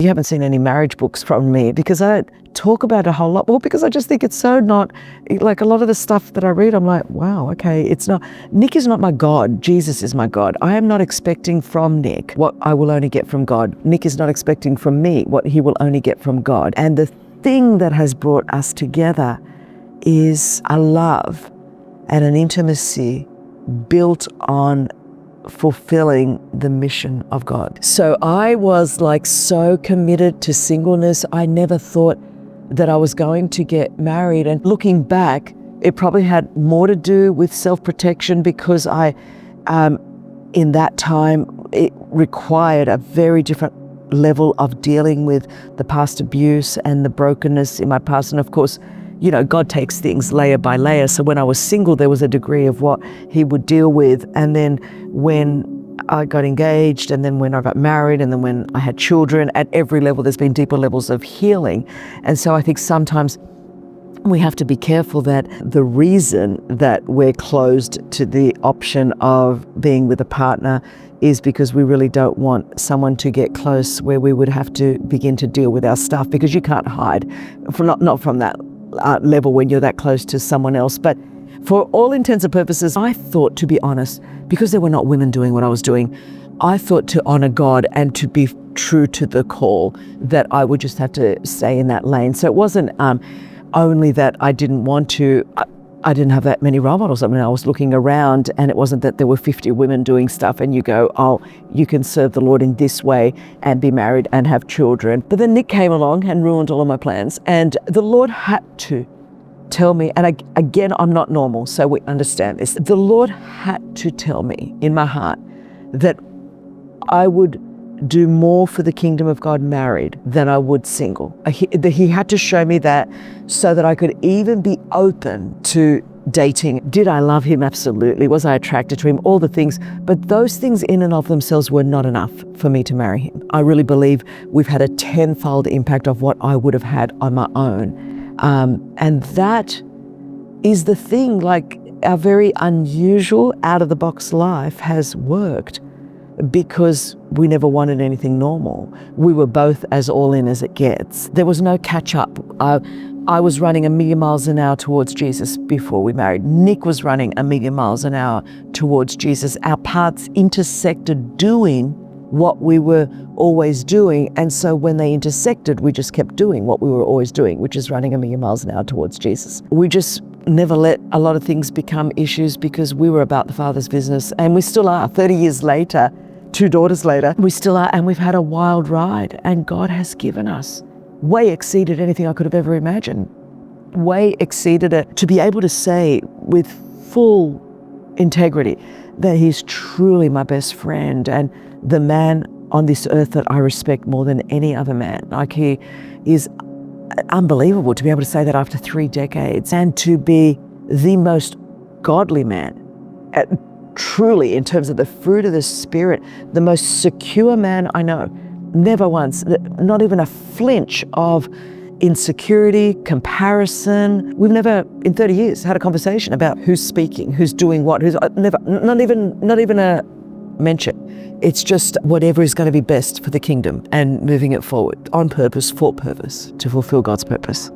You haven't seen any marriage books from me because I don't talk about it a whole lot. Well, because I just think it's so not, like a lot of the stuff that I read, I'm like, wow, okay, it's not, Nick is not my God. Jesus is my God. I am not expecting from Nick what I will only get from God. Nick is not expecting from me what he will only get from God. And the thing that has brought us together is a love and an intimacy built on fulfilling the mission of God. So I was like so committed to singleness. I never thought that I was going to get married. And looking back, it probably had more to do with self-protection because in that time, it required a very different level of dealing with the past abuse and the brokenness in my past. And of course, you know, God takes things layer by layer. So when I was single, there was a degree of what he would deal with. And then when I got engaged, and then when I got married, and then when I had children, at every level, there's been deeper levels of healing. And so I think sometimes we have to be careful that the reason that we're closed to the option of being with a partner is because we really don't want someone to get close where we would have to begin to deal with our stuff, because you can't hide, not from that level when you're that close to someone else. But for all intents and purposes, I thought, to be honest, because there were not women doing what I was doing, I thought to honor God and to be true to the call that I would just have to stay in that lane. So it wasn't only that I didn't want to, I didn't have that many role models. I mean, I was looking around and it wasn't that there were 50 women doing stuff and you go, oh, you can serve the Lord in this way and be married and have children. But then Nick came along and ruined all of my plans. And the Lord had to tell me, and again, I'm not normal, so we understand this. The Lord had to tell me in my heart that I would do more for the kingdom of God married than I would single. He had to show me that so that I could even be open to dating. Did I love him? Absolutely. Was I attracted to him? All the things. But those things in and of themselves were not enough for me to marry him. I really believe we've had a tenfold impact of what I would have had on my own. And that is the thing, like our very unusual out-of-the-box life has worked because we never wanted anything normal. We were both as all in as it gets. There was no catch up. I was running 1,000,000 miles an hour towards Jesus before we married. Nick was running 1,000,000 miles an hour towards Jesus. Our paths intersected doing what we were always doing. And so when they intersected, we just kept doing what we were always doing, which is running 1,000,000 miles an hour towards Jesus. We just never let a lot of things become issues because we were about the Father's business, and we still are. 30 years later, 2 daughters later, we still are, and we've had a wild ride, and God has given us way exceeded anything I could have ever imagined. Way exceeded it, to be able to say with full integrity that he's truly my best friend and the man on this earth that I respect more than any other man. Like, he is unbelievable to be able to say that after 3 decades, and to be the most godly man truly, in terms of the fruit of the Spirit, the most secure man I know. Never once, not even a flinch of insecurity, comparison. We've never, in 30 years, had a conversation about who's speaking, who's doing what, who's never, not even a mention. It's just whatever is going to be best for the kingdom and moving it forward on purpose, for purpose, to fulfill God's purpose.